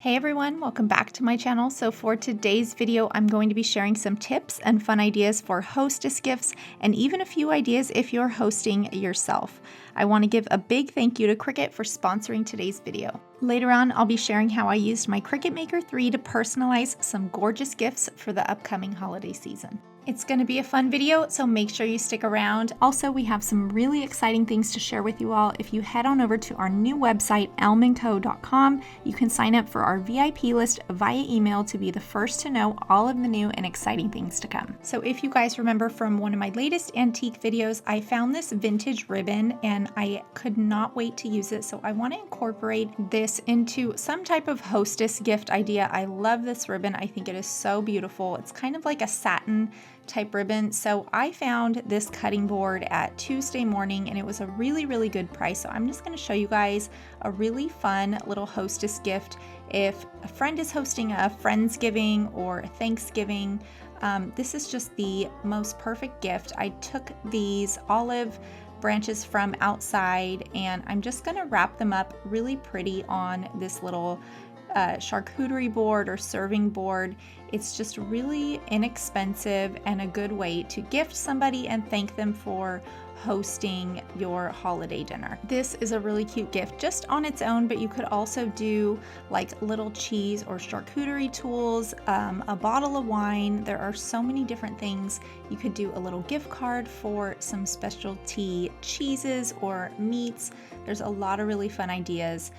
Hey everyone, welcome back to my channel. So for today's video, I'm going to be sharing some tips and fun ideas for hostess gifts and even a few ideas if you're hosting yourself. I want to give a big thank you to Cricut for sponsoring today's video. Later on, I'll be sharing how I used my Cricut Maker 3 to personalize some gorgeous gifts for the upcoming holiday season. It's going to be a fun video, so make sure you stick around. Also, we have some really exciting things to share with you all. If you head on over to our new website, elmandco.com, you can sign up for our VIP list via email to be the first to know all of the new and exciting things to come. So if you guys remember from one of my latest antique videos, I found this vintage ribbon and I could not wait to use it. So I want to incorporate this into some type of hostess gift idea. I love this ribbon. I think it is so beautiful. It's kind of like a satin type ribbon. So I found this cutting board at Tuesday morning and it was a really good price. So I'm just going to show you guys a really fun little hostess gift. If a friend is hosting a Friendsgiving or a Thanksgiving, this is just the most perfect gift. I took these olive branches from outside and I'm just going to wrap them up really pretty on this little charcuterie board or serving board. It's just really inexpensive and a good way to gift somebody and thank them for hosting your holiday dinner. This is a really cute gift just on its own, but you could also do like little cheese or charcuterie tools, a bottle of wine. There are so many different things. You could do a little gift card for some specialty cheeses or meats. There's a lot of really fun ideas.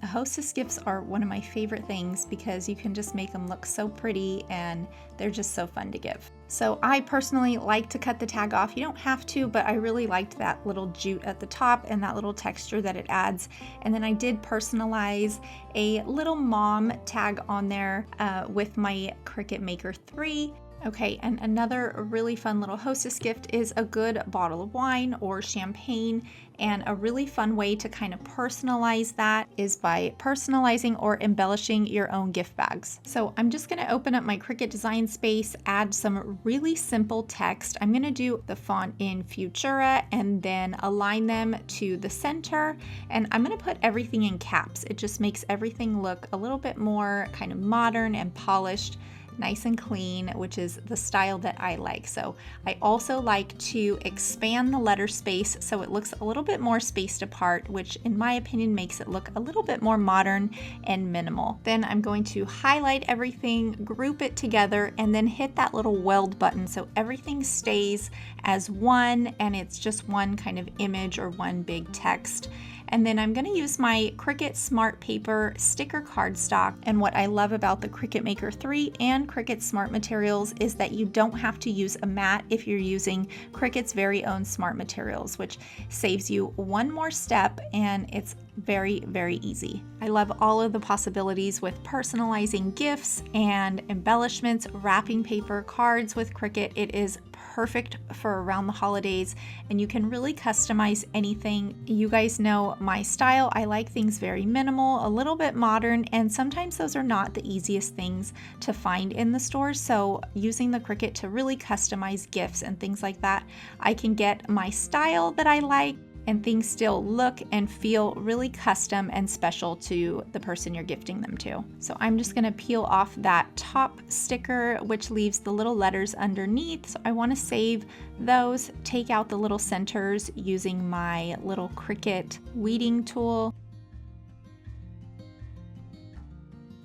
Hostess gifts are one of my favorite things because you can just make them look so pretty and they're just so fun to give. So I personally like to cut the tag off. You don't have to, but I really liked that little jute at the top and that little texture that it adds. And then I did personalize a little mom tag on there with my Cricut Maker 3. Okay, and another really fun little hostess gift is a good bottle of wine or champagne, and a really fun way to kind of personalize that is by personalizing or embellishing your own gift bags. So I'm just going to open up my Cricut Design Space, add some really simple text. I'm going to do the font in Futura and then align them to the center, and I'm going to put everything in caps. It just makes everything look a little bit more kind of modern and polished, nice and clean, which is the style that I like. So I also like to expand the letter space so it looks a little bit more spaced apart, which in my opinion makes it look a little bit more modern and minimal. Then I'm going to highlight everything, group it together, and then hit that little weld button so everything stays as one and it's just one kind of image or one big text. And then I'm going to use my Cricut Smart Paper sticker cardstock. And what I love about the Cricut Maker 3 and Cricut Smart Materials is that you don't have to use a mat if you're using Cricut's very own Smart Materials, which saves you one more step and it's very easy. I love all of the possibilities with personalizing gifts and embellishments, wrapping paper, cards with Cricut. It is perfect for around the holidays and you can really customize anything. You guys know my style. I like things very minimal, a little bit modern, and sometimes those are not the easiest things to find in the store. So using the Cricut to really customize gifts and things like that, I can get my style that I like and things still look and feel really custom and special to the person you're gifting them to. So I'm just gonna peel off that top sticker, which leaves the little letters underneath. So I wanna save those, take out the little centers using my little Cricut weeding tool.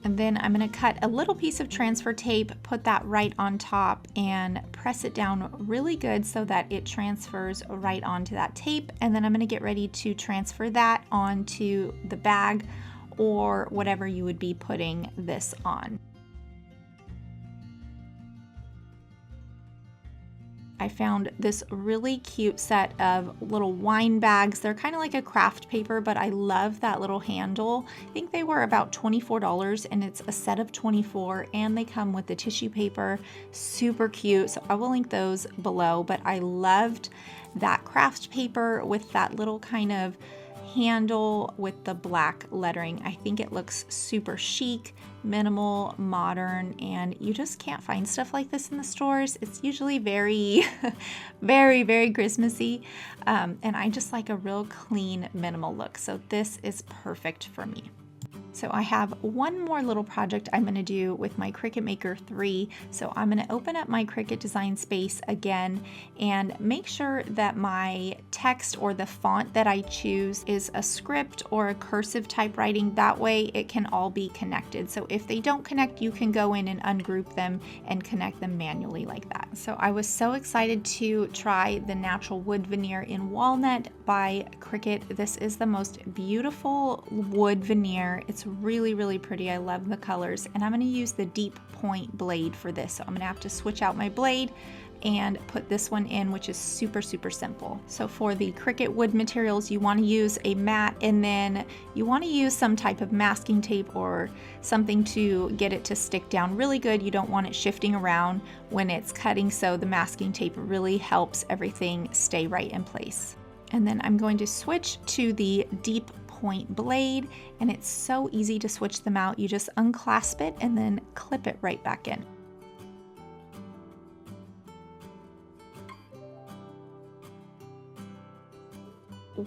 And then I'm going to cut a little piece of transfer tape, put that right on top and press it down really good so that it transfers right onto that tape. And then I'm going to get ready to transfer that onto the bag or whatever you would be putting this on. I found this really cute set of little wine bags. They're kind of like a craft paper, but I love that little handle. I think they were about $24 and it's a set of 24 and they come with the tissue paper. Super cute. So I will link those below, but I loved that craft paper with that little kind of handle with the black lettering. I think it looks super chic, minimal, modern, and you just can't find stuff like this in the stores. It's usually very, very Christmassy, and I just like a real clean, minimal look. So this is perfect for me. So I have one more little project I'm going to do with my Cricut Maker 3. So I'm going to open up my Cricut Design Space again and make sure that my text or the font that I choose is a script or a cursive type writing. That way it can all be connected. So if they don't connect, you can go in and ungroup them and connect them manually like that. So I was so excited to try the natural wood veneer in walnut by Cricut. This is the most beautiful wood veneer. It's really, really pretty. I love the colors, and I'm going to use the deep point blade for this. So I'm going to have to switch out my blade and put this one in, which is super, super simple. So for the Cricut wood materials, you want to use a mat, and then you want to use some type of masking tape or something to get it to stick down really good. You don't want it shifting around when it's cutting, so the masking tape really helps everything stay right in place. And then I'm going to switch to the deep point blade, and it's so easy to switch them out. You just unclasp it and then clip it right back in.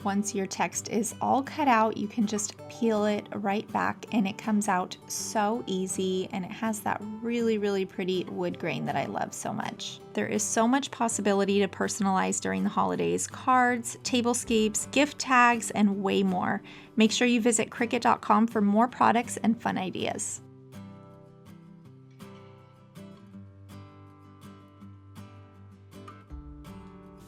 Once your text is all cut out, you can just peel it right back, and it comes out so easy, and it has that really, really pretty wood grain that I love so much. There is so much possibility to personalize during the holidays: cards, tablescapes, gift tags, and way more. Make sure you visit Cricut.com for more products and fun ideas.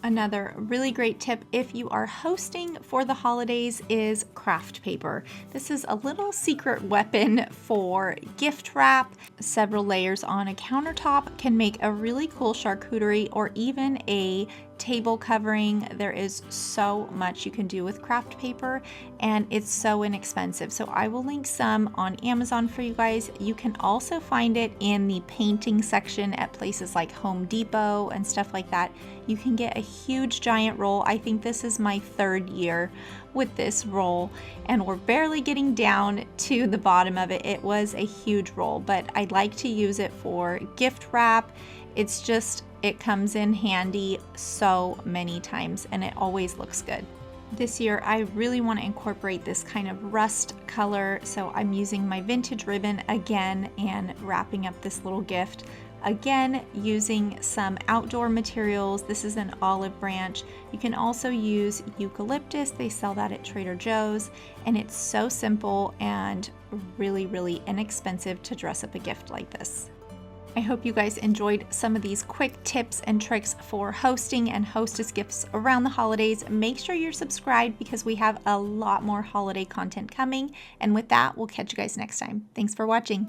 Another really great tip if you are hosting for the holidays is craft paper. This is a little secret weapon for gift wrap. Several layers on a countertop can make a really cool charcuterie or even a table covering. There is so much you can do with craft paper, and it's so inexpensive. So I will link some on Amazon for you guys. You can also find it in the painting section at places like Home Depot and stuff like that. You can get a huge giant roll. I think this is my third year with this roll, and we're barely getting down to the bottom of it. It was a huge roll, but I like to use it for gift wrap. It's just, it comes in handy so many times, and it always looks good. This year, I really want to incorporate this kind of rust color, so I'm using my vintage ribbon again and wrapping up this little gift. Again, using some outdoor materials. This is an olive branch. You can also use eucalyptus. They sell that at Trader Joe's, and it's so simple and really, really inexpensive to dress up a gift like this. I hope you guys enjoyed some of these quick tips and tricks for hosting and hostess gifts around the holidays. Make sure you're subscribed because we have a lot more holiday content coming. And with that, we'll catch you guys next time. Thanks for watching.